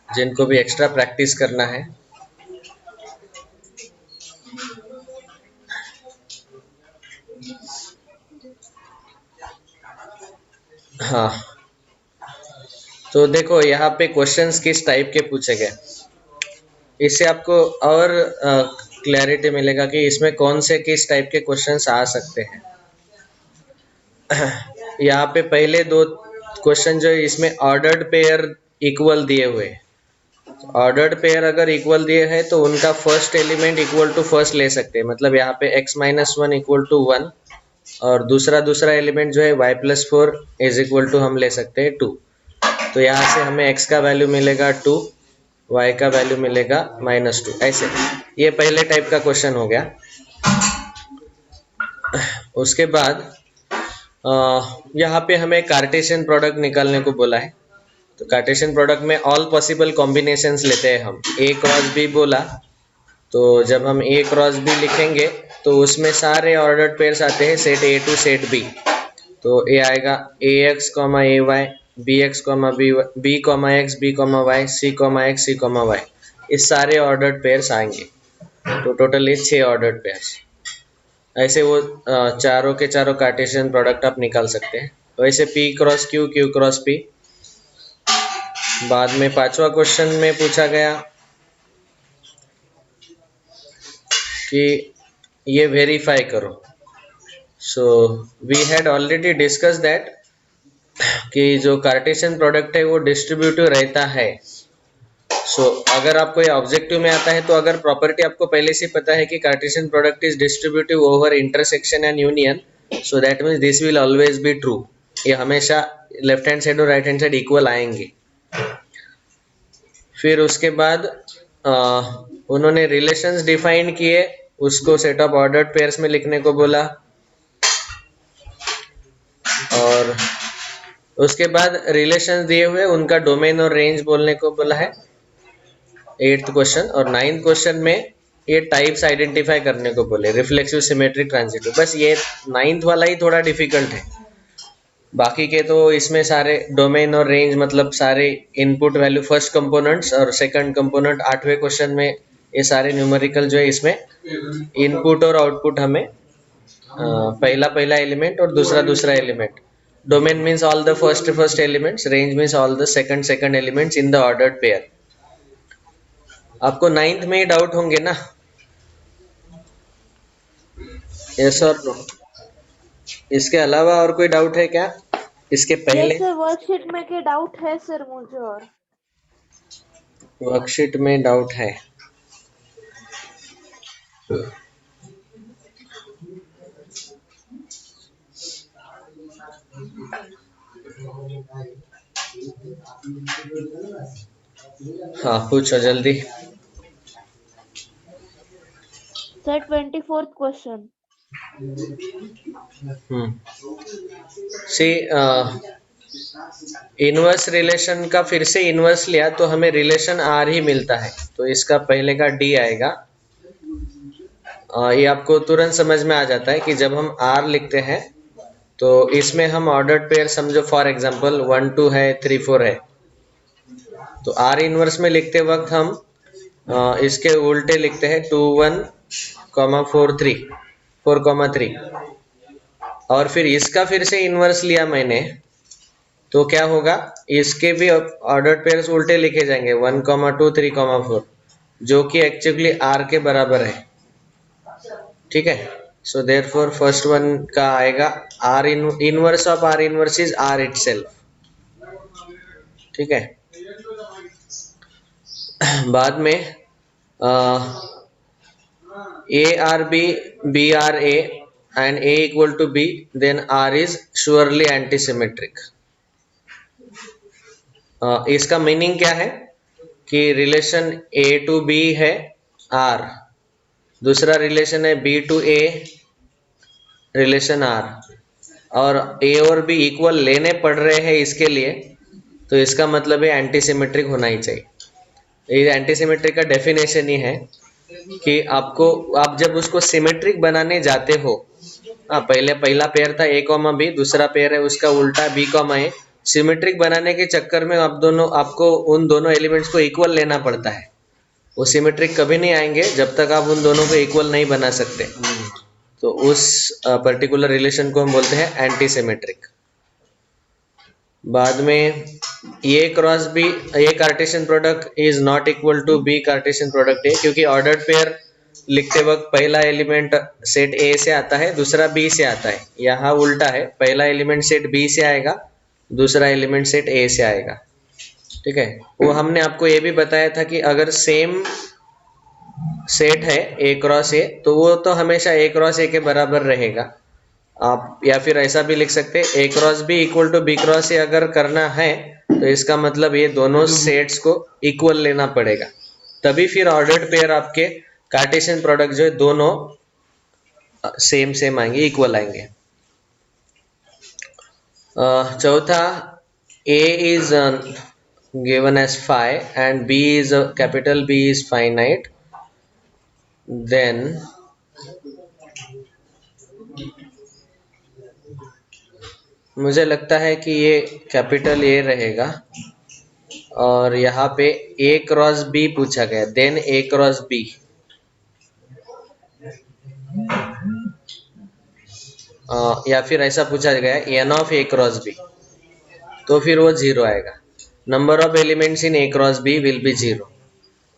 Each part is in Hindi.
जिनको भी एक्स्ट्रा प्रैक्टिस करना है। हाँ, तो देखो यहाँ पे क्वेश्चंस किस टाइप के पूछे गए, इससे आपको और क्लैरिटी मिलेगा कि इसमें कौन से किस टाइप के क्वेश्चंस आ सकते हैं। यहाँ पे पहले दो क्वेश्चन जो है इसमें ऑर्डर्ड पेयर इक्वल दिए हुए, ऑर्डर्ड पेयर अगर इक्वल दिए हैं तो उनका first element equal to first ले सकते हैं, मतलब यहाँ पे x-1 इक्वल टू 1 और दूसरा एलिमेंट जो है y+4 इज इक्वल टू हम ले सकते हैं 2। तो यहाँ से हमें x का वैल्यू मिलेगा 2, y का वैल्यू मिलेगा -2, ऐसे। ये पहले टाइप का क्वेश्चन हो गया। उसके बाद यहाँ पे हमें कार्टेशियन प्रोडक्ट निकालने को बोला है। तो कार्टेशियन प्रोडक्ट में ऑल पॉसिबल कॉम्बिनेशंस लेते हैं हम। A क्रॉस B बोला, तो जब हम A क्रॉस B लिखेंगे तो उसमें सारे ऑर्डर्ड पेयर्स आते हैं set A to set B। तो A आएगा AX, AY, BX, BX, BY, CX, CY, इस सारे ऑर्डर्ड पेयर्स आएंगे। तो टोटल ये 6 ऑर्डर्ड पेयर्स। ऐसे वो चारों के चारों कार्टेशियन प्रोडक्ट आप निकाल सकते हैं। वैसे P cross Q, Q cross P। बाद में 5वां क्वेश्चन में पूछा गया कि ये वेरीफाई करो। So we had already discuss that कि जो कार्टेशियन प्रोडक्ट है वो डिस्ट्रीब्यूटिव रहता है। अगर आपको ये ऑब्जेक्टिव में आता है तो अगर प्रॉपर्टी आपको पहले से पता है कि Cartesian product is distributive over intersection and union, so that means this will always be true. ये हमेशा लेफ्ट हैंड साइड और राइट हैंड साइड इक्वल आएंगे। फिर उसके बाद उन्होंने रिलेशंस डिफाइन किए, उसको सेट ऑफ ऑर्डर्ड पेयर्स में लिखने को बोला। और उसके बाद रिलेशंस दिए हुए उनका डोमेन और रेंज बोलने को बोला है 8th क्वेश्चन। और 9th क्वेश्चन में ये टाइप्स आइडेंटिफाई करने को बोले, रिफ्लेक्सिव, सिमेट्रिक, ट्रांजिटिव। बस ये 9th वाला ही थोड़ा डिफिकल्ट है, बाकी के तो इसमें सारे डोमेन और रेंज मतलब सारे इनपुट वैल्यू फर्स्ट कंपोनेंट्स और सेकंड कंपोनेंट 8वें क्वेश्चन में ये सारे न्यूमेरिकल जो है इसमें इनपुट और आउटपुट हमें पहला एलिमेंट और दूसरा element. Domain means all the first elements, range means all the second elements in the ordered pair. आपको 9th में ही डाउट होंगे ना? यस और नो? इसके अलावा और कोई डाउट है क्या इसके पहले? सर वर्कशीट में के डाउट है सर मुझे। और वर्कशीट में डाउट है? हाँ पूछो जल्दी। Sir 24th question. See inverse relation का फिर से इनवर्स लिया तो हमें रिलेशन आर ही मिलता है, तो इसका पहले का डी आएगा। ये आपको तुरंत समझ में आ जाता है कि जब हम आर लिखते हैं तो इसमें हम ऑर्डर्ड पेयर समझो, फॉर एग्जांपल 1 2 है, 3 4 है, तो आर इनवर्स में लिखते वक्त हम इसके उल्टे लिखते हैं 2 1, 4 3। और फिर इसका फिर से इनवर्स लिया मैंने, तो क्या होगा, इसके भी ऑर्डर्ड पेयर्स उल्टे लिखे जाएंगे 1 2 3 4, जो कि एक्चुअली आर के बराबर है। ठीक है, सो देयरफॉर फर्स्ट वन का आएगा R inverse of R inverse is R itself. ठीक है, बाद में A R B, B R A and A equal to B, then R is surely antisymmetric. इसका मीनिंग क्या है कि रिलेशन ए टू बी है आर, दूसरा रिलेशन है B to A relation R, और ए और बी इक्वल लेने पड़ रहे हैं इसके लिए, तो इसका मतलब है एंटीसिमेट्रिक होना ही चाहिए। ये एंटीसिमेट्रिक का डेफिनेशन ही है कि आपको, आप जब उसको सिमेट्रिक बनाने जाते हो, पहला पेयर था ए कॉमा बी, दूसरा पेयर है उसका उल्टा बी कॉमा ए, सिमेट्रिक बनाने के चक्कर में आपको उन दोनों एलिमेंट्स को इक्वल लेना पड़ता है। वो सिमेट्रिक कभी नहीं आएंगे जब तक आप उन दोनों को इक्वल नहीं बना सकते। तो उस पर्टिकुलर रिलेशन को हम बोलते हैं एंटी सिमेट्रिक। बाद में A cross B, A Cartesian product is not equal to B Cartesian product A, क्योंकि ऑर्डर्ड पेयर लिखते वक्त पहला एलिमेंट सेट ए से आता है, दूसरा बी से आता है। यहाँ उल्टा है, पहला एलिमेंट सेट बी से आएगा, दूसरा एलिमेंट सेट ए से आएगा। ठीक है, वो हमने आपको ये भी बताया था कि अगर सेम सेट है ए क्रॉस ए, तो वो तो हमेशा ए क्रॉस ए के बराबर रहेगा। आप या फिर ऐसा भी लिख सकते हैं, A cross B equal to B cross A अगर करना है तो इसका मतलब ये दोनों सेट्स को इक्वल लेना पड़ेगा, तभी फिर ऑर्डर्ड पेयर आपके कार्टेशियन प्रोडक्ट जो है दोनों सेम सेम आएंगे, इक्वल आएंगे। चौथा, A is given as phi and B is capital B is finite, then मुझे लगता है कि ये कैपिटल ए रहेगा और यहाँ पे ए क्रॉस बी पूछा गया, देन ए क्रॉस बी। या फिर ऐसा पूछा गया N of A cross B, तो फिर वो 0 आएगा। Number of elements in A cross B will be 0,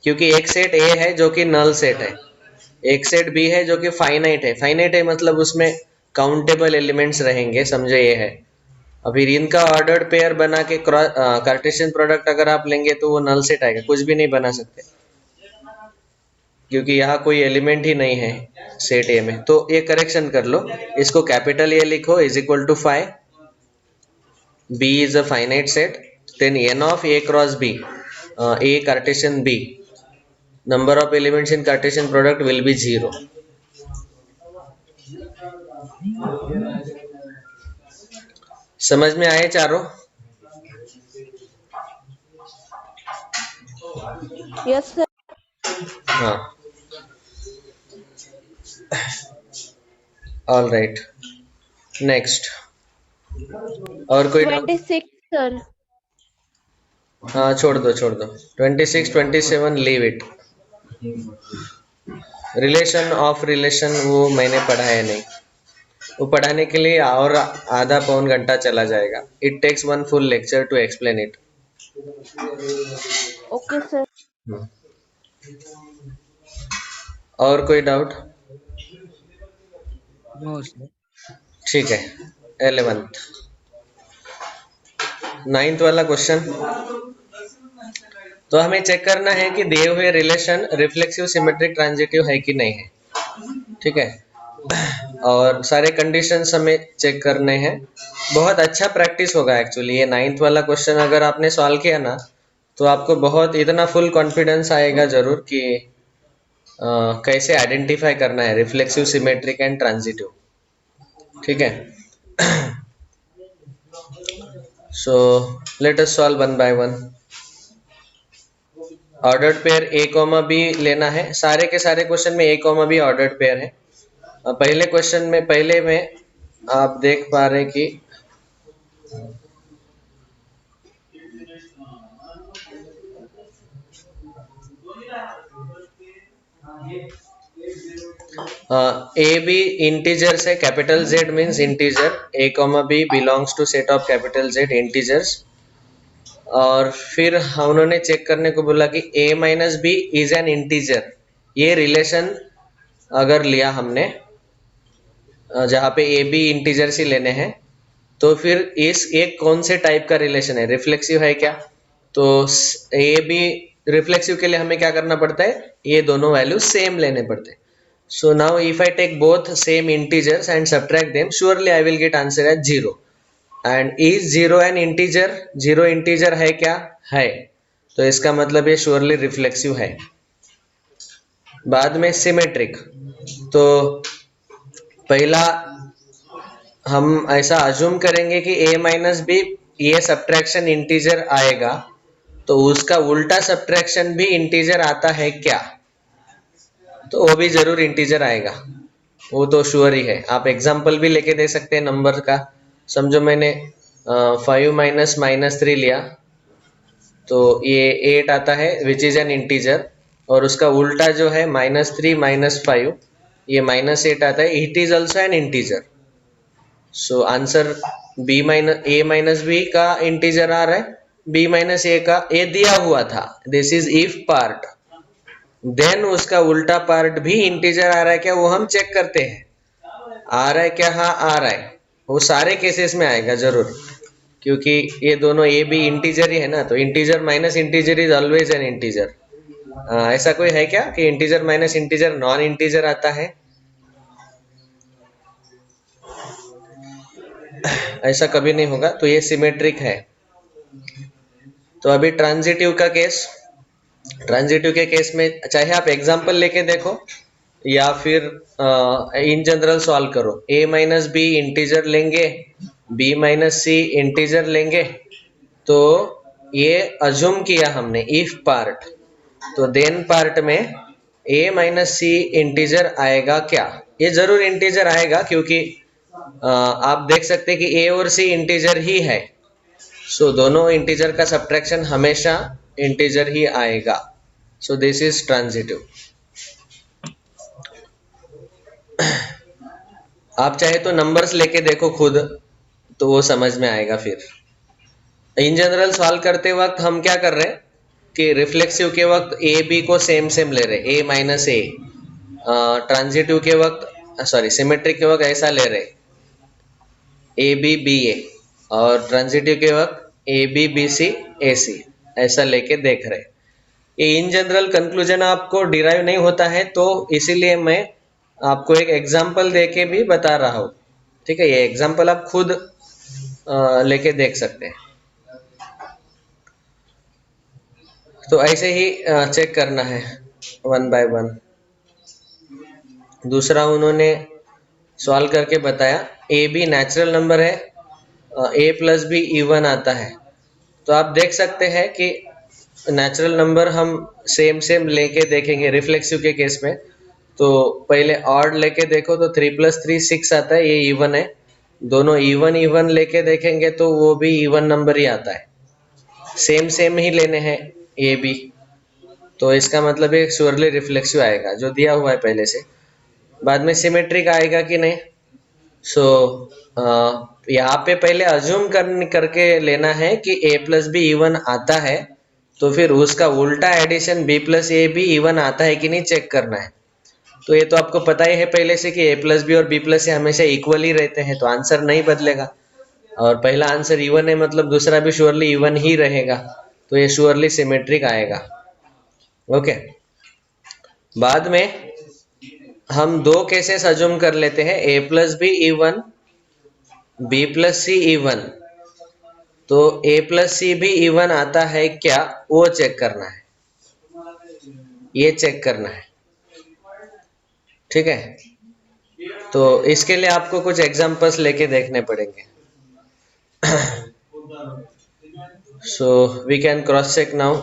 क्योंकि एक सेट ए है जो कि नल सेट है, एक सेट बी है जो कि फाइनाइट है। फाइनाइट है मतलब उसमें काउंटेबल एलिमेंट्स रहेंगे, समझो ये है। अभी इनका ऑर्डर्ड पेयर बना के कार्टेशियन प्रोडक्ट अगर आप लेंगे तो वो नल सेट आएगा, कुछ भी नहीं बना सकते, क्योंकि यहाँ कोई एलिमेंट ही नहीं है सेट ए में। तो ये करेक्शन कर लो, इसको कैपिटल ए लिखो is equal to phi, B is a finite set, then N of A cross B, A Cartesian B, number of elements in Cartesian product will be 0। समझ में आए चारों? Yes sir. हाँ, ऑल राइट, नेक्स्ट। और कोई डाउट? 26 सर। हाँ, छोड़ दो 26 27 leave it. Relation of relation वो मैंने पढ़ाया नहीं, वो पढ़ाने के लिए और आधा पौन घंटा चला जाएगा। It takes 1 full lecture to explain it. Okay sir. और कोई डाउट? No sir. ठीक है, 11th 9th वाला क्वेश्चन। तो हमें चेक करना है कि दिए हुए रिलेशन रिफ्लेक्सिव सिमेट्रिक ट्रांजिटिव है कि नहीं है। ठीक है, और सारे कंडीशंस हमें चेक करने हैं। बहुत अच्छा प्रैक्टिस होगा एक्चुअली। ये 9th वाला क्वेश्चन अगर आपने सॉल्व किया ना तो आपको बहुत इतना फुल कॉन्फिडेंस आएगा जरूर कि कैसे आइडेंटिफाई करना है रिफ्लेक्सिव सिमेट्रिक एंड ट्रांजिटिव। ठीक है, so let us solve one by one. Ordered pair A comma B लेना है। सारे के सारे क्वेश्चन में A comma B ordered pair है। पहले क्वेश्चन में पहले में आप देख पा रहे कि ए बी इंटीजर्स है, capital Z means integer, A comma B belongs to set of capital Z integers. और फिर उन्होंने चेक करने को बोला कि a minus B is an integer. ये रिलेशन अगर लिया हमने जहाँ पे ए बी इंटीजर्स ही लेने हैं, तो फिर इस एक कौन से टाइप का रिलेशन है, रिफ्लेक्सिव है क्या? तो ए बी रिफ्लेक्सिव के लिए हमें क्या करना पड़ता है, ये दोनों वैल्यू सेम लेने पड़ते हैं। So now if I take both same integers and subtract them, surely I will get answer as 0। And is 0 an integer? 0 integer है क्या? है, तो इसका मतलब ये श्योरली रिफ्लेक्सिव है। बाद में सिमेट्रिक, तो पहला हम ऐसा अज्यूम करेंगे कि a माइनस बी ये सब्ट्रैक्शन इंटीजर आएगा, तो उसका उल्टा सब्ट्रैक्शन भी इंटीजर आता है क्या? तो वो भी जरूर इंटीजर आएगा, वो तो श्योर ही है। आप एग्जाम्पल भी लेके दे सकते हैं नंबर का। समझो मैंने 5 माइनस -3 लिया तो ये 8 आता है विच इज एन इंटीजर, और उसका उल्टा जो है -3 -5 ये -8 आता है, it is also an integer. So answer b minus a minus B का इंटीजर आ रहा है, b माइनस ए का a दिया हुआ था, this is if part, then उसका उल्टा पार्ट भी इंटीजर आ रहा है क्या वो हम चेक करते हैं, आ रहा है क्या, हाँ आ रहा है, वो सारे केसेस में आएगा जरूर, क्योंकि ये दोनों ए बी इंटीजर ही है ना, तो integer minus integer is always an integer. ऐसा कोई है क्या कि integer minus integer non integer आता है? ऐसा कभी नहीं होगा, तो ये सिमेट्रिक है। तो अभी ट्रांजिटिव का केस, ट्रांजिटिव के केस में चाहे आप एग्जांपल लेके देखो या फिर इन जनरल सॉल्व करो, a माइनस बी इंटीजर लेंगे, b माइनस सी इंटीजर लेंगे, तो ये अज्यूम किया हमने इफ पार्ट, तो देन पार्ट में a माइनस सी इंटीजर आएगा क्या? ये जरूर इंटीजर आएगा, क्योंकि आप देख सकते हैं कि a और c इंटीजर ही है, सो दोनों इंटीजर का सब्ट्रैक्शन हमेशा इंटीजर ही आएगा। So this is transitive. आप चाहे तो नंबर्स लेके देखो खुद, तो वो समझ में आएगा। फिर इन जनरल सॉल्व करते वक्त हम क्या कर रहे हैं कि रिफ्लेक्सिव के वक्त ए बी को सेम सेम ले रहे, a माइनस ए, ट्रांजिटिव के वक्त सॉरी सिमेट्रिक के वक्त ऐसा ले रहे ए बी बी ए, और ट्रांजिटिव के वक्त ए बी बी सी ए सी, ऐसा लेके देख रहे। ये इन जनरल कंक्लूजन आपको डिराइव नहीं होता है, तो इसीलिए मैं आपको एक एग्जाम्पल देके भी बता रहा हूँ, ठीक है? ये एग्जाम्पल आप खुद लेके देख सकते हैं। तो ऐसे ही चेक करना है वन बाय वन। दूसरा उन्होंने सॉल्व करके बताया, ए बी नेचुरल नंबर है, ए प्लस बी इवन आता है, तो आप देख सकते हैं कि नेचुरल नंबर हम सेम सेम लेके देखेंगे रिफ्लेक्सिव के केस में। तो पहले ऑड लेके देखो तो 3 + 3 6 आता है, ये इवन है। दोनों इवन इवन लेके देखेंगे तो वो भी इवन नंबर ही आता है, सेम सेम ही लेने हैं ए बी, तो इसका मतलब ये श्योरली रिफ्लेक्सिव आएगा जो दिया हुआ है पहले से। बाद में सिमेट्रिक आएगा कि नहीं, सो यहाँ पे पहले अज्यूम करके लेना है कि a प्लस बी इवन आता है, तो फिर उसका उल्टा एडिशन b प्लस ए भी इवन आता है कि नहीं चेक करना है। तो ये तो आपको पता ही है पहले से कि a प्लस बी और b प्लस ए हमेशा इक्वल ही रहते हैं, तो आंसर नहीं बदलेगा, और पहला आंसर इवन है मतलब दूसरा भी श्योरली इवन ही रहेगा, तो ये श्योरली सिमेट्रिक आएगा। ओके, बाद में हम दो केसेस अज्यूम कर लेते हैं, a plus B even, b plus C even, तो a प्लस सी भी इवन आता है क्या वो चेक करना है, ये चेक करना है, ठीक है? तो इसके लिए आपको कुछ एग्जांपल्स लेके देखने पड़ेंगे। So we can cross check now,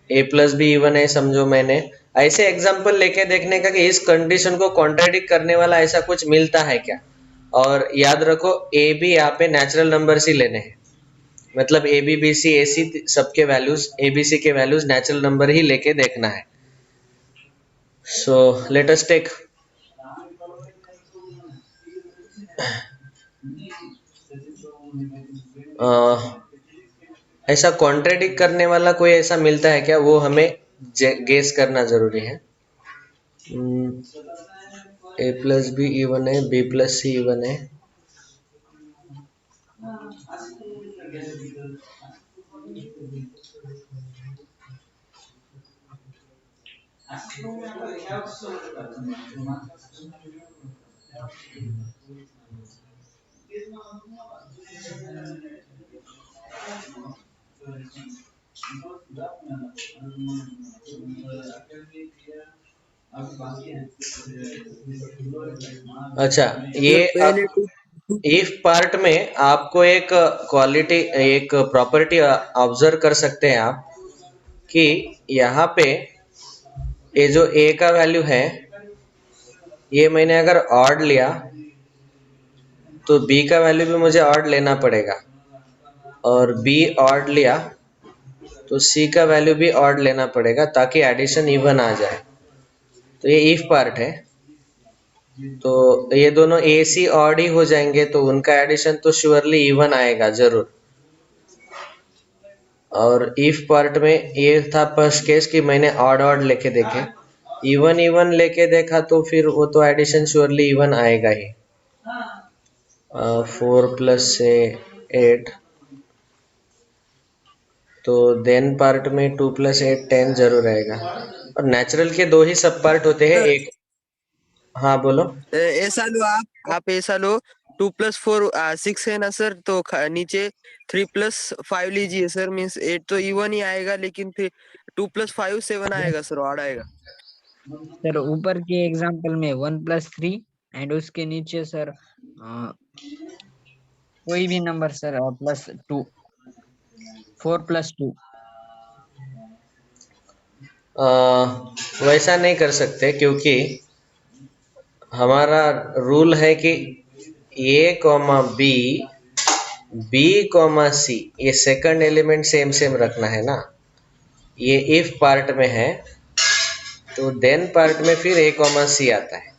a plus B even है समझो, मैंने ऐसे एग्जांपल लेके देखने का कि इस कंडीशन को कॉन्ट्राडिक्ट करने वाला ऐसा कुछ मिलता है क्या। और याद रखो ए बी यहाँ पे नेचुरल नंबर्स ही लेने हैं, मतलब ए बी बी सी ए सी सबके वैल्यूज, ए बी सी के वैल्यूज नेचुरल नंबर ही लेके देखना है। सो लेट अस टेक ऐसा कॉन्ट्राडिक्ट करने वाला कोई ऐसा मिलता है क्या, वो हमें गेस करना जरूरी है। ए प्लस बी इवन है, बी प्लस सी इवन है, अच्छा ये अब इफ पार्ट में आपको एक क्वालिटी, एक प्रॉपर्टी ऑब्जर्व कर सकते हैं आप कि यहाँ पे ये जो a का वैल्यू है, ये मैंने अगर ऑड लिया तो बी का वैल्यू भी मुझे ऑड लेना पड़ेगा, और बी ऑड लिया तो सी का वैल्यू भी ऑड लेना पड़ेगा ताकि एडिशन इवन आ जाए। तो ये इफ पार्ट है, तो ये दोनों ए सी ऑड ही हो जाएंगे तो उनका एडिशन तो श्योरली इवन आएगा जरूर। और इफ पार्ट में ये था फर्स्ट केस कि मैंने ऑड ऑड लेके देखे, इवन इवन लेके देखा तो फिर वो तो एडिशन श्योरली इवन आएगा ही। 4 प्लस से 8, तो देन पार्ट में 2 प्लस 8 10 जरूर आएगा। और नेचुरल के दो ही सब पार्ट होते हैं, सर, एक। हाँ बोलो। ऐसा लो, आप ऐसा लो, 2+4 6 है ना सर, तो नीचे 3+5 लीजिए सर, मीन्स 8 तो इवन ही आएगा, लेकिन फिर 2+5 7 आएगा सर, ऑड आएगा। सर ऊपर के एग्जांपल में 1+3 एंड उसके नीचे सर कोई भी नंबर सर +2, 4+2। वैसा नहीं कर सकते क्योंकि हमारा रूल है कि ए कॉमा बी, बी कॉमा सी, ये सेकंड एलिमेंट सेम सेम रखना है ना। ये इफ पार्ट में है तो देन पार्ट में फिर ए कॉमा सी आता है,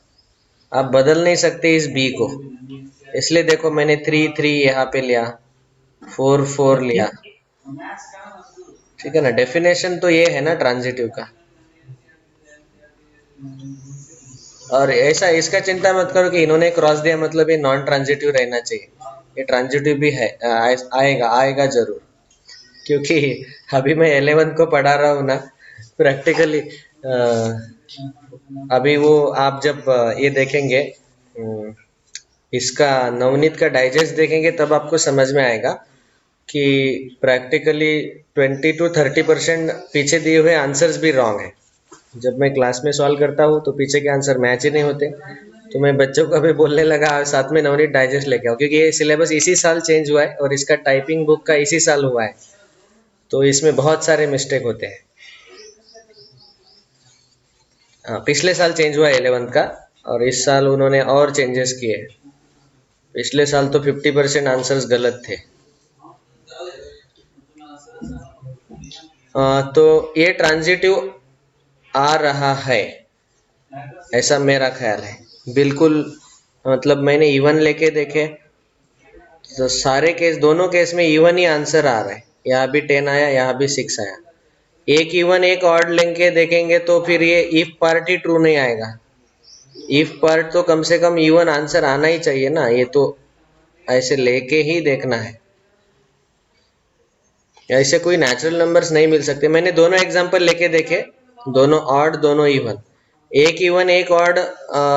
आप बदल नहीं सकते इस बी को। इसलिए देखो मैंने 3 3 यहाँ पे लिया, 4 4 लिया, ठीक है ना। डेफिनेशन तो ये है ना ट्रांजिटिव का। और ऐसा इसका चिंता मत करो कि इन्होंने क्रॉस दिया मतलब ये नॉन ट्रांजिटिव रहना चाहिए, ये ट्रांजिटिव भी है, आएगा आएगा जरूर। क्योंकि अभी मैं 11 को पढ़ा रहा हूँ ना प्रैक्टिकली। अभी वो आप जब ये देखेंगे, इसका नवनीत का डाइजेस्ट देखेंगे तब आपको समझ में आएगा कि प्रैक्टिकली 20 to 30% पीछे दिए हुए आंसर्स भी रॉन्ग है। जब मैं क्लास में सॉल्व करता हूँ तो पीछे के आंसर मैच ही नहीं होते, तो मैं बच्चों को अभी बोलने लगा साथ में नवनीत डाइजेस्ट लेके आओ, क्योंकि ये सिलेबस इसी साल चेंज हुआ है और इसका टाइपिंग बुक का इसी साल हुआ है, तो इसमें बहुत सारे मिस्टेक होते हैं। हाँ, पिछले साल चेंज हुआ 11 का और इस साल उन्होंने और चेंजेस किए। पिछले साल तो 50% आंसर्स गलत थे। तो ये ट्रांजिटिव आ रहा है ऐसा मेरा ख्याल है बिल्कुल। मतलब मैंने इवन लेके देखे तो सारे केस, दोनों केस में इवन ही आंसर आ रहा है। यहाँ भी 10 आया, यहाँ भी 6 आया। एक इवन एक ऑड लेके देखेंगे तो फिर ये इफ पार्ट ही ट्रू नहीं आएगा। इफ पार्ट तो कम से कम इवन आंसर आना ही चाहिए ना, ये तो ऐसे लेके ही देखना है। ऐसे कोई नेचुरल नंबर्स नहीं मिल सकते। मैंने दोनों एग्जांपल लेके देखे, दोनों ऑड दोनों इवन। एक इवन एक ऑड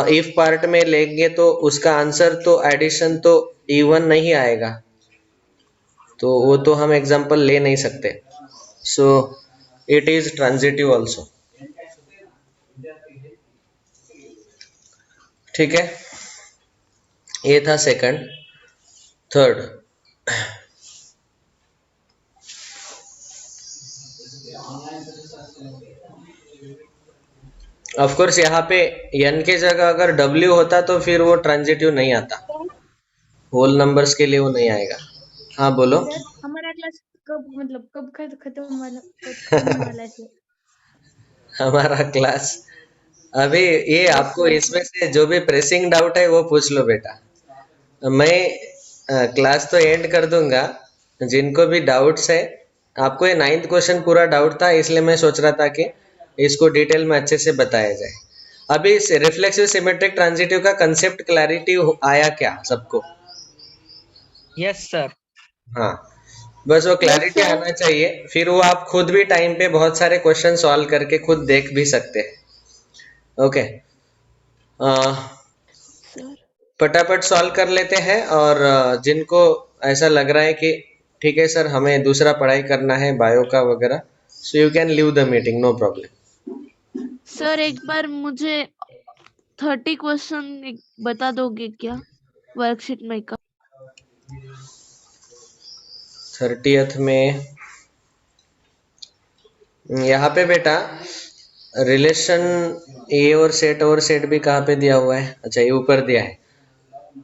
इफ पार्ट में लेंगे तो उसका आंसर तो एडिशन तो इवन नहीं आएगा, तो वो तो हम एग्जांपल ले नहीं सकते। So it is transitive also, ठीक है। ये था सेकंड। थर्ड, ऑफ कोर्स यहाँ पे n के जगह अगर w होता तो फिर वो ट्रांजिटिव नहीं आता, होल नंबर्स के लिए वो नहीं आएगा। हाँ बोलो। सर हमारा क्लास कब खत्म होने वाला है सर? हमारा क्लास अभी ये आपको इसमें से जो भी प्रेसिंग डाउट है वो पूछ लो बेटा। मैं क्लास तो एंड कर दूंगा, जिनको भी डाउट्स है। आपको ये 9th क्वेश्चन पूरा डाउट था, इसलिए मैं सोच रहा था कि इसको डिटेल में अच्छे से बताया जाए। अभी रिफ्लेक्सिव सिमेट्रिक ट्रांजिटिव का कंसेप्ट क्लैरिटी आया क्या सबको? Yes sir. हाँ, बस वो क्लैरिटी Yes, sir. आना चाहिए, फिर वो आप खुद भी टाइम पे बहुत सारे क्वेश्चन सॉल्व करके खुद देख भी सकते हैं। ओके, सर फटाफट सॉल्व कर लेते हैं। और जिनको ऐसा लग रहा है कि ठीक है सर हमें दूसरा पढ़ाई करना है बायो का वगैरह, so you can leave the meeting, no problem. Sir एक बार मुझे 30 क्वेश्चन बता दोगे क्या वर्कशीट में का? 30th में यहाँ पे बेटा रिलेशन ए और सेट भी कहाँ पे दिया हुआ है? अच्छा, ये ऊपर दिया है।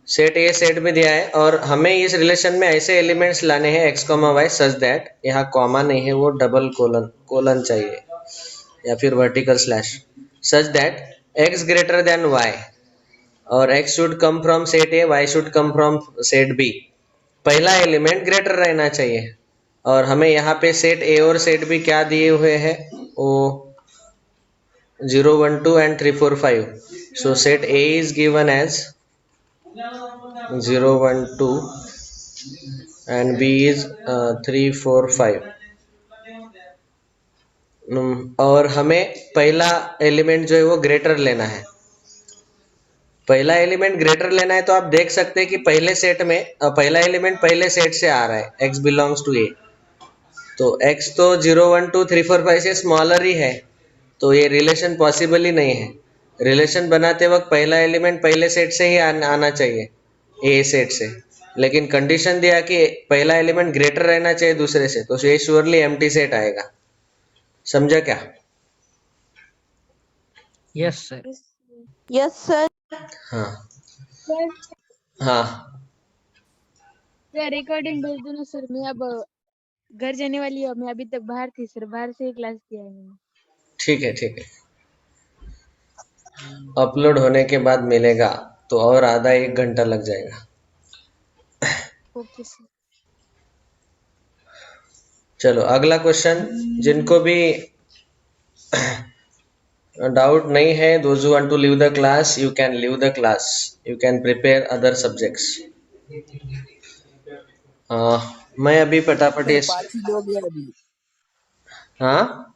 सेट ए सेट भी दिया है और हमें इस रिलेशन में ऐसे एलिमेंट्स लाने हैं x, y सच दैट, यहाँ कॉमा नहीं है, वो डबल कोलन चाहिए या फिर vertical slash, such that x greater than y और x should come from set A, y should come from set B. पहला एलिमेंट ग्रेटर रहना चाहिए और हमें यहाँ पे सेट ए और सेट बी क्या दिए हुए हैं, वो 0 1 2 and 3 4 5. So set A is given as 0 1 2 and B is 3 4 5. और हमें पहला एलिमेंट जो है वो ग्रेटर लेना है। पहला एलिमेंट ग्रेटर लेना है तो आप देख सकते हैं कि पहले सेट में पहला एलिमेंट पहले सेट से आ रहा है, x बिलोंग्स टू ए, तो x तो 0 1 2 3 4 5 से स्मॉलर ही है, तो ये रिलेशन पॉसिबल ही नहीं है। रिलेशन बनाते वक्त पहला एलिमेंट पहले सेट से ही आना चाहिए, ए सेट से, लेकिन कंडीशन दिया कि पहला एलिमेंट ग्रेटर रहना चाहिए दूसरे से, तो ये श्योरली एम्प्टी सेट आएगा। समझा क्या? Yes sir. Yes sir. हाँ सर हाँ सर रिकॉर्डिंग भेज दो ना सर, मैं अब घर जाने वाली हूँ। मैं अभी तक बाहर थी सर, बाहर से ही क्लास किया है मैंने। ठीक है, ठीक है, अपलोड होने के बाद मिलेगा तो और आधा 1 घंटा लग जाएगा। Okay sir. चलो अगला क्वेश्चन, जिनको भी डाउट नहीं है, those who want to leave the class, you can leave the class, you can prepare other subjects. मैं अभी फटाफट इस, 5 ही लोग हैं अभी। हाँ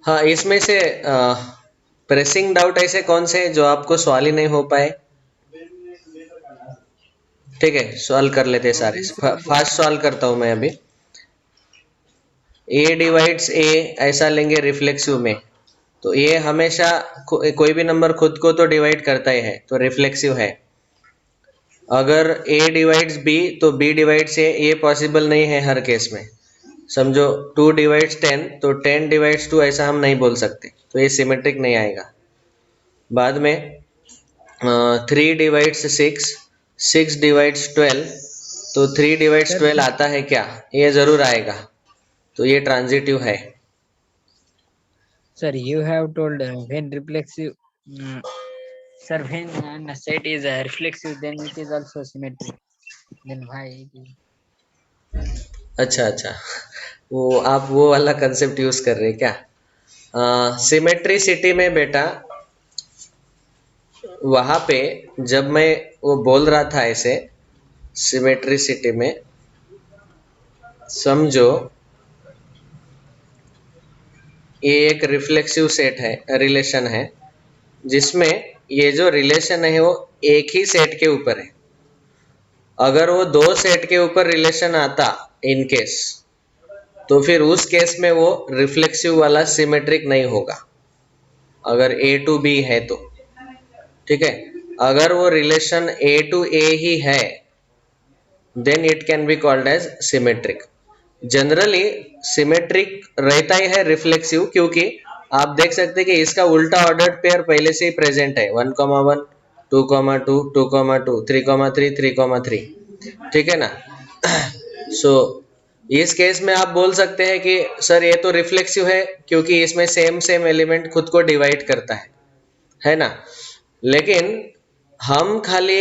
हाँ, इसमें से प्रेसिंग डाउट ऐसे कौन से जो आपको सॉल्व ही नहीं हो पाए? ठीक है, सॉल्व कर लेते हैं सारे, फास्ट सॉल्व करता हूं मैं अभी। ए डिवाइड्स ए ऐसा लेंगे रिफ्लेक्सिव में, तो ये हमेशा कोई भी नंबर खुद को तो डिवाइड करता ही है, तो रिफ्लेक्सिव है। अगर ए डिवाइड्स बी तो बी डिवाइड्स ए, ये पॉसिबल नहीं है हर केस में। समझो 2 डिवाइड्स 10 तो 10 डिवाइड्स 2 ऐसा हम नहीं बोल सकते, तो ये सिमेट्रिक नहीं आएगा। बाद में 3 डिवाइड्स 6, 6 डिवाइड्स 12, तो 3 डिवाइड्स 12 आता है क्या? ये जरूर आएगा, तो ये ट्रांजिटिव है। Sir, you have told when reflexive, sir, when set is reflexive, then it is also symmetric. Then why it is? अच्छा, वो आप वो वाला कंसेप्ट यूज कर रहे हैं क्या? सिमेट्रिसिटी में बेटा, वहां पे जब मैं वो बोल रहा था ऐसे सिमेट्रिसिटी में, समझो ये एक रिफ्लेक्सिव सेट है, रिलेशन है, जिसमें ये जो रिलेशन है वो एक ही सेट के ऊपर है। अगर वो 2 सेट के ऊपर रिलेशन आता इन केस, तो फिर उस केस में वो रिफ्लेक्सिव वाला सिमेट्रिक नहीं होगा, अगर ए टू बी है तो। ठीक है, अगर वो रिलेशन ए टू ए ही है, then it can be called as symmetric. Generally symmetric रहता ही है रिफ्लेक्सिव, क्योंकि आप देख सकते हैं कि इसका उल्टा ऑर्डर्ड पेयर पहले से ही प्रेजेंट है, 1, 1, 2, 2, 2, 2, 3, 3, 3। ठीक है ना? सो इस केस में आप बोल सकते हैं कि सर ये तो रिफ्लेक्सिव है क्योंकि इसमें सेम एलिमेंट खुद को डिवाइड करता है ना? लेकिन हम खाली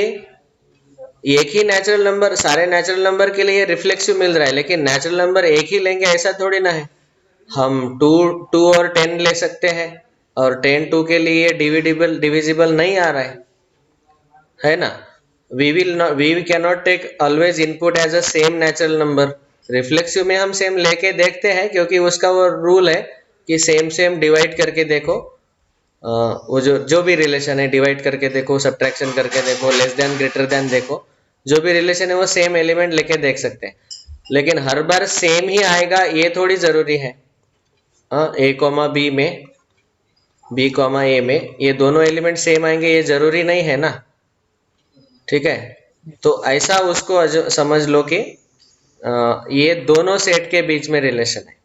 एक ही नेचुरल नंबर, सारे नेचुरल नंबर के लिए रिफ्लेक्सिव मिल रहा है, लेकिन नेचुरल नंबर एक ही लेंगे ऐसा थोड़ी ना है। हम 2 और 10 ले सकते हैं, और 10 2 के लिए डिविजिबल नहीं आ रहा है ना? we cannot take always input as a same natural number. Reflexive में हम सेम लेके देखते हैं, क्योंकि उसका वो रूल है कि सेम डिवाइड करके देखो, वो जो भी रिलेशन है डिवाइड करके देखो, सब्ट्रैक्शन करके देखो, लेस देन ग्रेटर देन देखो, जो भी रिलेशन है वो सेम एलिमेंट लेके देख सकते हैं। लेकिन हर बार सेम ही आएगा ये थोड़ी जरूरी है। ए कॉमा बी में, बी कॉमा ए में ये दोनों एलिमेंट सेम आएंगे ये जरूरी नहीं है ना? ठीक है, तो ऐसा उसको समझ लो कि ये दोनों सेट के बीच में रिलेशन है।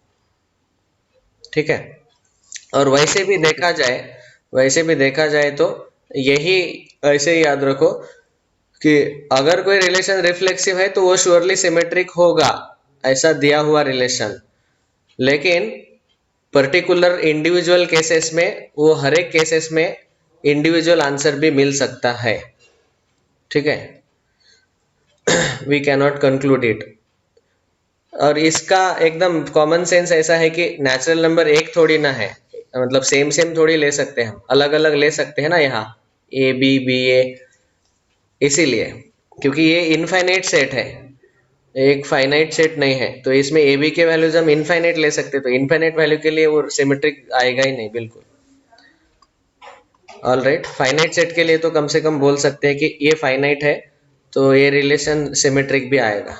ठीक है, और वैसे भी देखा जाए वैसे भी देखा जाए तो यही ऐसे ही याद रखो कि अगर कोई रिलेशन रिफ्लेक्सिव है तो वो श्योरली सिमेट्रिक होगा, ऐसा दिया हुआ रिलेशन। लेकिन पर्टिकुलर इंडिविजुअल केसेस में वो हर एक केसेस में इंडिविजुअल आंसर भी मिल सकता है, ठीक है। We can not conclude it. और इसका एकदम कॉमन सेंस ऐसा है कि नेचुरल नंबर एक थोड़ी ना है, मतलब सेम सेम थोड़ी ले सकते हैं हम, अलग अलग ले सकते हैं ना यहाँ ए बी बी ए, इसीलिए क्योंकि ये इनफाइनाइट सेट है, एक फाइनाइट सेट नहीं है, तो इसमें ए बी के वैल्यूज हम इनफाइनाइट ले सकते हैं, तो इनफाइनाइट वैल्यू के लिए वो सिमेट्रिक आएगा ही नहीं बिल्कुल। ऑल राइट, फाइनाइट सेट के लिए तो कम से कम बोल सकते हैं कि ये फाइनाइट है तो ये रिलेशन सिमेट्रिक भी आएगा।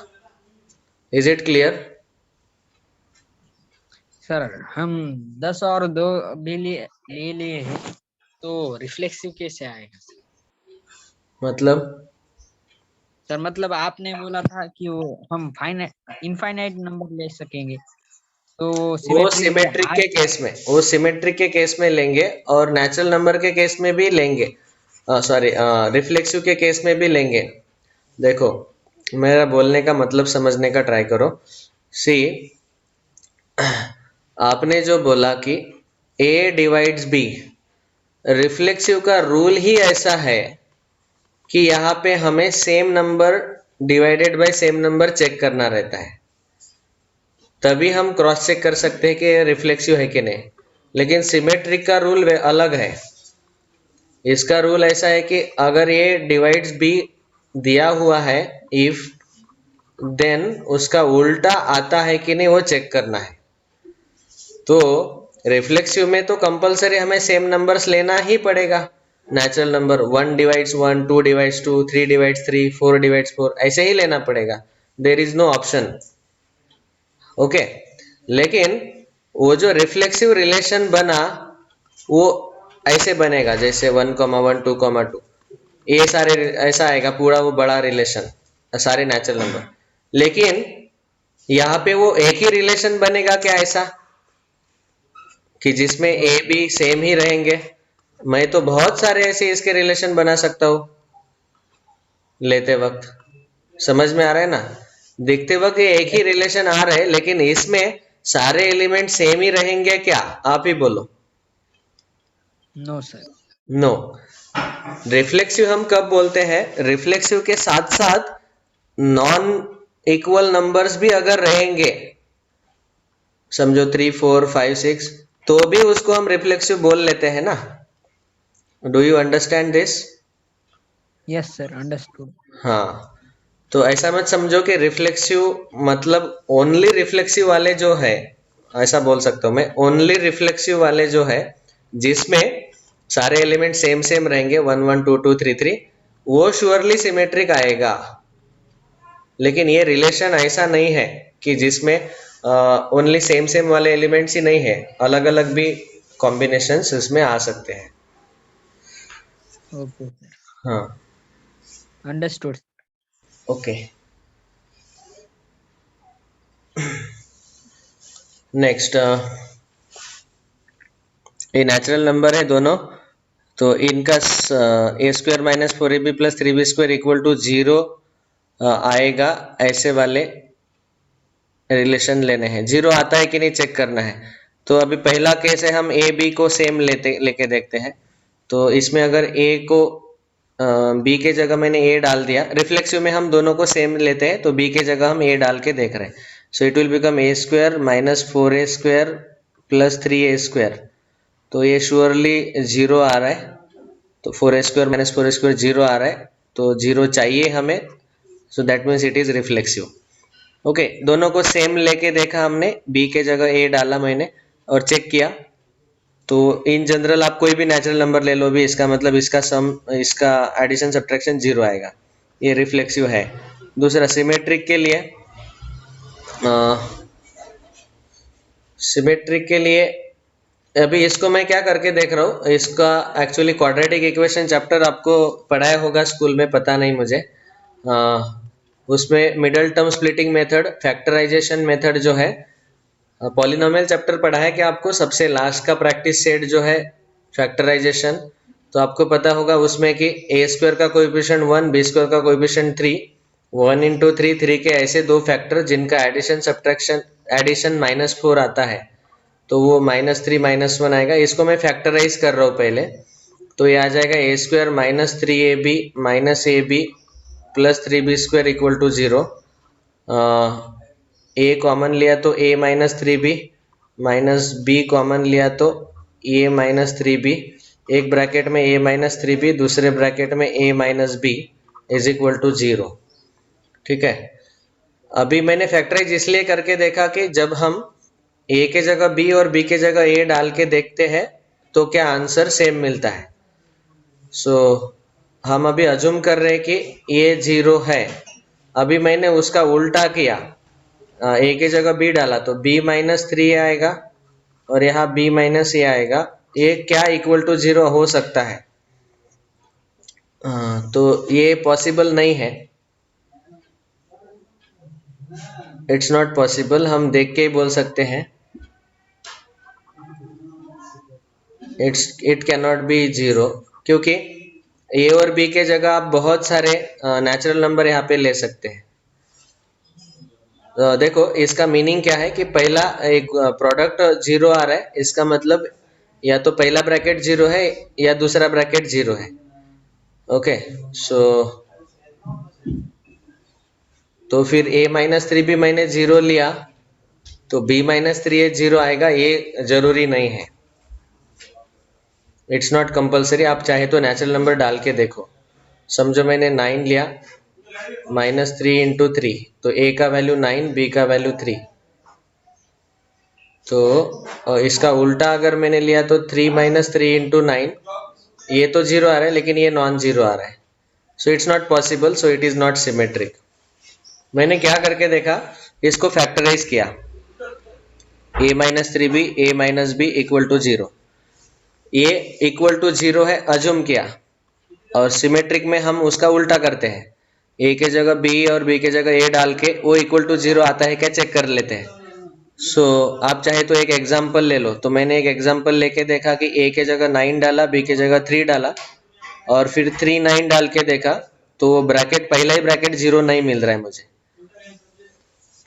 Is it clear? सर हम 10 और 2 भी ले लिए हैं तो रिफ्लेक्सिव कैसे आएगा सर? मतलब सर मतलब आपने बोला था कि वो हम इनफाइनाइट नंबर ले सकेंगे तो वो सिमेट्री सिमेट्रिक के केस में, वो सिमेट्रिक के केस में लेंगे और नेचुरल नंबर के केस में भी लेंगे, सॉरी रिफ्लेक्सिव के केस में भी लेंगे। देखो मेरा बोलने का मतलब समझने का ट्राई करो। सी, आपने जो बोला कि A डिवाइड्स B, रिफ्लेक्सिव का रूल ही ऐसा है कि यहाँ पे हमें same number divided by same number check करना रहता है, तभी हम क्रॉस चेक कर सकते हैं कि रिफ्लेक्सिव है कि नहीं। लेकिन सिमेट्रिक का रूल अलग है। इसका रूल ऐसा है कि अगर ये डिवाइड्स बी दिया हुआ है इफ, देन उसका उल्टा आता है कि नहीं वो चेक करना है। तो रिफ्लेक्सिव में तो कंपलसरी हमें सेम नंबर्स लेना ही पड़ेगा, natural number 1 divides 1, 2 divides 2, 3 divides 3, 4 divides 4, ऐसे ही लेना पड़ेगा, there is no option. Okay, लेकिन वो जो रिफ्लेक्सिव रिलेशन बना वो ऐसे बनेगा जैसे 1, 1, 2, 2, ये सारे ऐसा आएगा पूरा वो बड़ा रिलेशन, सारे नेचुरल नंबर। लेकिन यहाँ पे वो एक ही रिलेशन बनेगा क्या ऐसा कि जिसमें ए बी सेम ही रहेंगे? मैं तो बहुत सारे ऐसे इसके रिलेशन बना सकता हूँ लेते वक्त, समझ में आ रहा है ना? देखते वक्त ये एक ही रिलेशन आ रहा है, लेकिन इसमें सारे एलिमेंट सेम ही रहेंगे क्या? आप ही बोलो। No sir. नो। रिफ्लेक्सिव हम कब बोलते हैं? रिफ्लेक्सिव के साथ साथ नॉन इक्वल नंबर्स भी अगर रहेंगे, समझो 3, 4, 5, 6, तो भी उसको हम रिफ्लेक्सिव बोल लेते हैं ना। Do you understand this? Yes sir, understood. हाँ, तो ऐसा मत समझो कि रिफ्लेक्सिव मतलब ओनली रिफ्लेक्सिव वाले जो है, ऐसा बोल सकता हूँ मैं, ओनली रिफ्लेक्सिव वाले जो है जिसमें सारे एलिमेंट सेम सेम रहेंगे 1, 1, 2, 2, 3, 3, वो श्योरली सिमेट्रिक आएगा। लेकिन ये रिलेशन ऐसा नहीं है कि जिसमें ओनली सेम सेम वाले एलिमेंट्स ही नहीं है, अलग अलग भी कॉम्बिनेशंस इसमें आ सकते हैं। ओके सर, हाँ, अंडरस्टूड। ओके। नेक्स्ट, ये नेचुरल नंबर है दोनों, तो इनका A square minus 4ab plus 3b square equal to 0 आएगा, ऐसे वाले रिलेशन लेने हैं। 0 आता है कि नहीं चेक करना है। तो अभी पहला केस है, हम ए बी को सेम लेके देखते हैं। तो इसमें अगर ए को बी के जगह मैंने ए डाल दिया, रिफ्लेक्सिव में हम दोनों को सेम लेते हैं तो बी के जगह हम ए डाल के देख रहे हैं। So it will become a square minus 4a square plus 3a square, तो ये श्योरली 0 आ रहा है। तो 4a square minus 4a square 0 आ रहा है, तो 0 चाहिए हमें, so that means it is reflexive. Okay, दोनों को सेम लेके देखा हमने, बी के जगह ए डाला मैंने और चेक किया, तो इन जनरल आप कोई भी नेचुरल नंबर ले लो भी, इसका मतलब इसका सम, इसका एडिशन सब्ट्रैक्शन 0 आएगा, ये रिफ्लेक्सिव है। दूसरा सिमेट्रिक के लिए, सिमेट्रिक के लिए अभी इसको मैं क्या करके देख रहा हूँ, इसका एक्चुअली क्वाड्रेटिक इक्वेशन चैप्टर आपको पढ़ाया होगा स्कूल में, पता नहीं मुझे, उसमें middle term splitting method, factorization method जो है, पॉलिनोमियल चैप्टर पढ़ा है कि आपको सबसे लास्ट का प्रैक्टिस सेट जो है फैक्टराइजेशन, तो आपको पता होगा उसमें कि ए स्क्वायर का कोएफिशिएंट 1, बी स्क्वायर का कोएफिशिएंट 3, 1 इंटू 3, 3 के ऐसे दो फैक्टर जिनका एडिशन सब्ट्रैक्शन एडिशन -4 आता है, तो वो -3 -1 आएगा। इसको मैं फैक्टराइज कर रहा हूँ पहले, तो ये आ जाएगा A square -3ab -ab plus 3b square equal to 0। A common लिया तो a -3b minus B common लिया तो a -3b, एक ब्रैकेट में a -3b, दूसरे ब्रैकेट में a -b is equal to 0। ठीक है, अभी मैंने फैक्टराइज इसलिए करके देखा कि जब हम a के जगह b और b के जगह a डाल के देखते हैं तो क्या आंसर सेम मिलता है। सो हम अभी अज्यूम कर रहे हैं कि ये 0 है। अभी मैंने उसका उल्टा किया, a के जगह b डाला तो b -3 आएगा और यहाँ b -a आएगा। ये क्या इक्वल टू 0 हो सकता है? तो ये पॉसिबल नहीं है, इट्स नॉट पॉसिबल। हम देख के ही बोल सकते हैं इट कैन नॉट बी 0, क्योंकि a और b के जगह आप बहुत सारे नेचुरल नंबर यहाँ पे ले सकते हैं। देखो इसका मीनिंग क्या है कि पहला एक प्रोडक्ट 0 आ रहा है, इसका मतलब या तो पहला ब्रैकेट 0 है या दूसरा ब्रैकेट 0 है। ओके, सो तो फिर a -3b मैंने 0 लिया तो b -3a 0 आएगा, ये जरूरी नहीं है, इट्स नॉट कंपल्सरी। आप चाहे तो नेचुरल नंबर डाल के देखो। समझो मैंने 9 लिया, -3 इंटू 3, तो a का वैल्यू 9, b का वैल्यू 3। तो इसका उल्टा अगर मैंने लिया तो 3 -3 इंटू 9, ये तो 0 आ रहा है लेकिन ये नॉन 0 आ रहा है। So it's not possible, so it is not symmetric. मैंने क्या करके देखा, इसको फैक्टराइज किया, a -3b a -b equal to 0, ये इक्वल टू 0 है अज्यूम किया, और सिमेट्रिक में हम उसका उल्टा करते हैं, a के जगह b और b के जगह a डाल के वो इक्वल टू 0 आता है क्या चेक कर लेते हैं। सो आप चाहे तो एक एग्जाम्पल ले लो। तो मैंने एक एग्जाम्पल लेके देखा कि a के जगह 9 डाला, b के जगह 3 डाला और फिर 3 9 डाल के देखा तो वो ब्रैकेट पहला ही ब्रैकेट 0 नहीं मिल रहा है मुझे।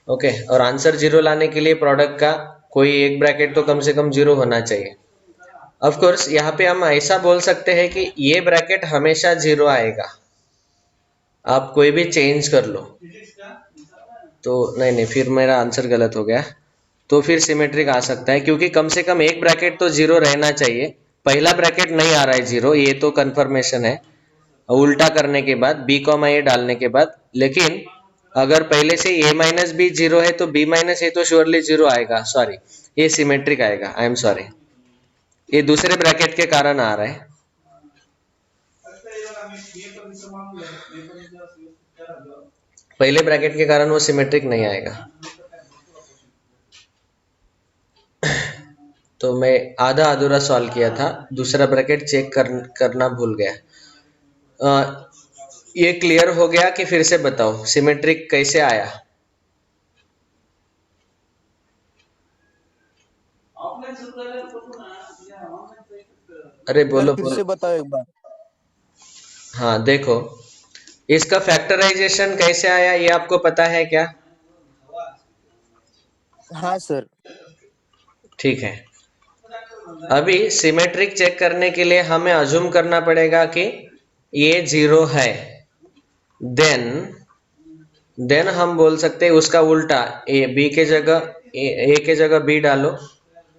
ओके, और आंसर 0 लाने के लिए प्रोडक्ट का कोई एक ब्रैकेट तो कम से कम 0 होना चाहिए। ऑफ कोर्स यहाँ पे हम ऐसा बोल सकते हैं कि ये ब्रैकेट हमेशा 0 आएगा, आप कोई भी चेंज कर लो। तो नहीं, फिर मेरा आंसर गलत हो गया, तो फिर सिमेट्रिक आ सकता है, क्योंकि कम से कम एक ब्रैकेट तो 0 रहना चाहिए। पहला ब्रैकेट नहीं आ रहा है 0, ये तो कंफर्मेशन है उल्टा करने के बाद, b, a डालने के बाद। लेकिन अगर पहले से a -b 0 है तो b -a तो श्योरली 0 आएगा। सॉरी, ये सिमेट्रिक आएगा, आई एम सॉरी, ये दूसरे ब्रैकेट के कारण आ रहा है। पहले ब्रैकेट के कारण वो सिमेट्रिक नहीं आएगा। तो मैं आधा अधूरा सॉल्व किया था, दूसरा ब्रैकेट चेक करना भूल गया। ये क्लियर हो गया कि फिर से बताओ सिमेट्रिक कैसे आया? अरे बोलो फिर बोलो। से बताओ एक बार। हाँ देखो, इसका फैक्टराइजेशन कैसे आया ये आपको पता है क्या? हाँ सर। ठीक है, अभी सिमेट्रिक चेक करने के लिए हमें अज्यूम करना पड़ेगा कि ये 0 है, देन हम बोल सकते हैं उसका उल्टा, a के जगह b डालो,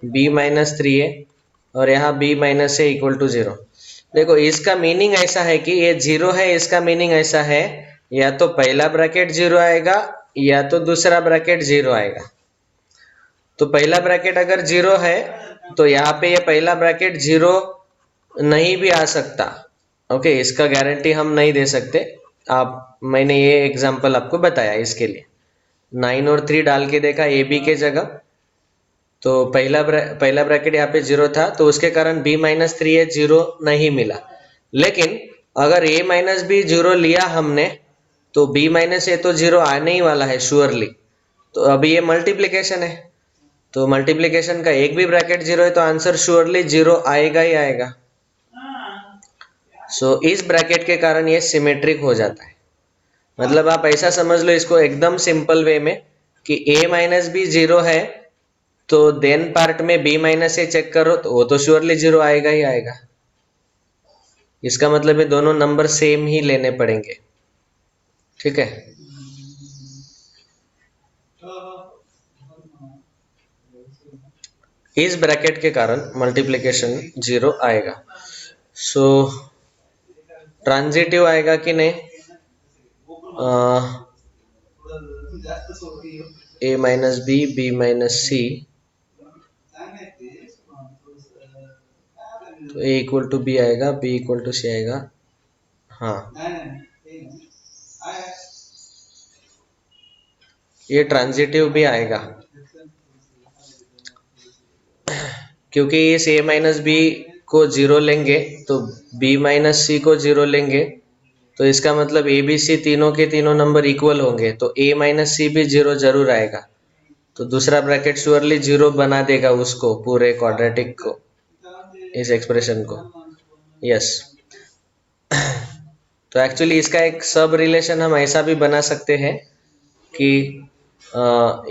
b -3a और यहाँ b -a इक्वल टू 0। देखो इसका मीनिंग ऐसा है कि ये 0 है, इसका मीनिंग ऐसा है या तो पहला ब्रैकेट 0 आएगा या तो दूसरा ब्रैकेट 0 आएगा। तो पहला ब्रैकेट अगर 0 है तो यहाँ पे ये पहला ब्रैकेट 0 नहीं भी आ सकता। ओके, इसका गारंटी हम नहीं दे सकते। मैंने ये एग्जांपल आपको बताया, इसके लिए 9 और 3 डाल के देखा ए बी के जगह, तो पहला ब्रैकेट यहाँ पे 0 था, तो उसके कारण b -3a 0 नहीं मिला। लेकिन अगर a -b 0 लिया हमने तो b -a तो 0 आने ही वाला है श्योरली। तो अभी ये मल्टीप्लिकेशन है, तो मल्टीप्लिकेशन का एक भी ब्रैकेट 0 है तो आंसर श्योरली 0 आएगा ही आएगा। सो इस ब्रैकेट के कारण ये सिमेट्रिक हो जाता है। मतलब आप ऐसा समझ लो इसको एकदम सिंपल वे में कि a माइनस बी 0 है तो देन पार्ट में b माइनस ए चेक करो तो वो तो श्योरली 0 आएगा ही आएगा। इसका मतलब है दोनों नंबर सेम ही लेने पड़ेंगे। ठीक है, इस ब्रैकेट के कारण मल्टीप्लिकेशन 0 आएगा। सो ट्रांजिटिव आएगा कि नहीं? a minus B B minus C तो a इक्वल टू बी आएगा, b इक्वल टू सी आएगा। हाँ, ये ट्रांजिटिव भी आएगा क्योंकि इस a माइनस बी को 0 लेंगे तो b माइनस सी को 0 लेंगे तो इसका मतलब ए बी सी तीनों के तीनों नंबर इक्वल होंगे तो a माइनस सी भी 0 जरूर आएगा। तो दूसरा ब्रैकेट श्योरली 0 बना देगा उसको, पूरे क्वाड्रेटिक को, इस एक्सप्रेशन को। यस तो एक्चुअली इसका एक सब रिलेशन हम ऐसा भी बना सकते हैं कि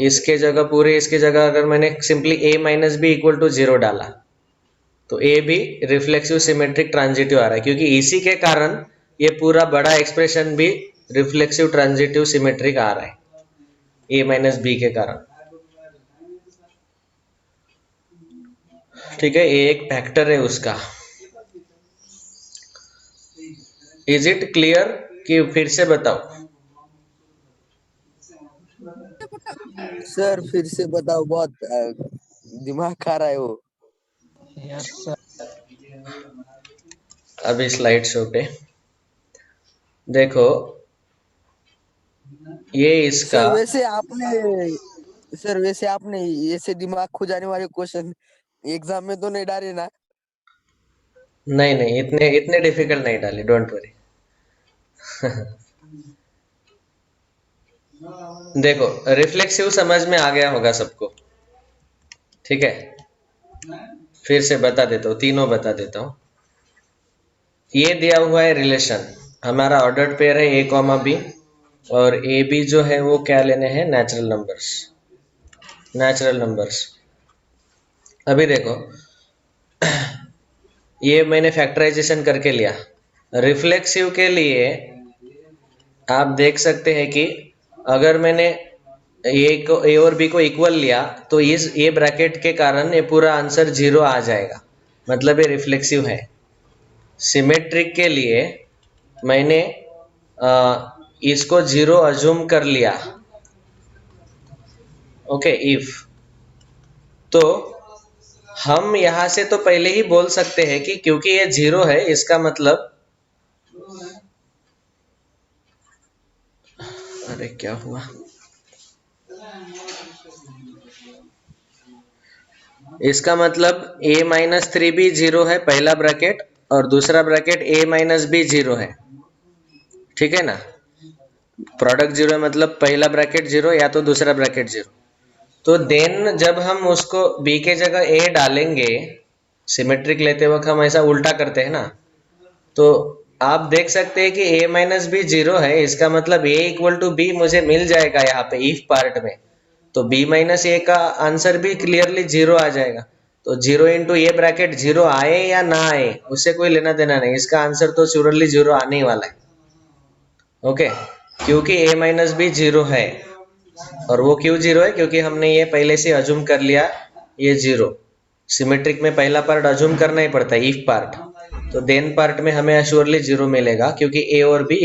इसके जगह अगर मैंने simply a minus B equal to 0 डाला तो a भी रिफ्लेक्सिव सिमेट्रिक ट्रांजिटिव आ रहा है क्योंकि इसी के कारण ये पूरा बड़ा एक्सप्रेशन भी रिफ्लेक्सिव ट्रांजिटिव सिमेट्रिक आ रहा है a माइनस बी के कारण। ठीक है, ये एक फैक्टर है उसका। इज इट क्लियर कि फिर से बताओ? सर फिर से बताओ, बहुत दिमाग खा रहा है वो। Yes sir. अभी स्लाइड शो पे देखो, ये इसका सर वैसे आपने ऐसे दिमाग खो जाने वाले क्वेश्चन एग्जाम में तो नहीं डाले ना? नहीं इतने डिफिकल्ट नहीं डाले, डोंट वरी। देखो रिफ्लेक्सिव समझ में आ गया होगा सबको। ठीक है, फिर से बता देता हूँ, तीनों बता देता हूँ। ये दिया हुआ है रिलेशन, हमारा ऑर्डर्ड पेयर है a कॉमा बी और ए बी जो है वो क्या लेने हैं? Natural numbers. अभी देखो ये मैंने फैक्टराइजेशन करके लिया। रिफ्लेक्सिव के लिए आप देख सकते हैं कि अगर मैंने ए और बी को इक्वल लिया तो इस ये ब्रैकेट के कारण ये पूरा आंसर 0 आ जाएगा, मतलब ये रिफ्लेक्सिव है। सिमेट्रिक के लिए मैंने इसको 0 अज्यूम कर लिया। ओके, इफ तो हम यहां से तो पहले ही बोल सकते हैं कि क्योंकि ये 0 है इसका मतलब, अरे क्या हुआ, इसका मतलब a माइनस 3 भी 0 है पहला ब्रैकेट और दूसरा ब्रैकेट a माइनस बी 0 है। ठीक है ना, प्रोडक्ट 0 है मतलब पहला ब्रैकेट 0 या तो दूसरा ब्रैकेट 0। तो देन जब हम उसको b के जगह a डालेंगे, सिमेट्रिक लेते वक्त हम ऐसा उल्टा करते हैं ना, तो आप देख सकते हैं कि a माइनस बी 0 है, इसका मतलब a इक्वल टू बी मुझे मिल जाएगा यहाँ पे इफ पार्ट में। तो b माइनस ए का आंसर भी क्लियरली 0 आ जाएगा। तो 0 इंटू ये ब्रैकेट 0 आए या ना आए उससे कोई लेना देना नहीं, इसका आंसर तो श्योरली 0 आने ही वाला है। ओके, क्योंकि a माइनस बी 0 है। और वो क्यों 0 है? क्योंकि हमने ये पहले से अज्यूम कर लिया ये 0। सिमेट्रिक में पहला पार्ट अज्यूम करना ही पड़ता है, इफ पार्ट। तो देन पार्ट में हमें श्योरली 0 मिलेगा क्योंकि a और b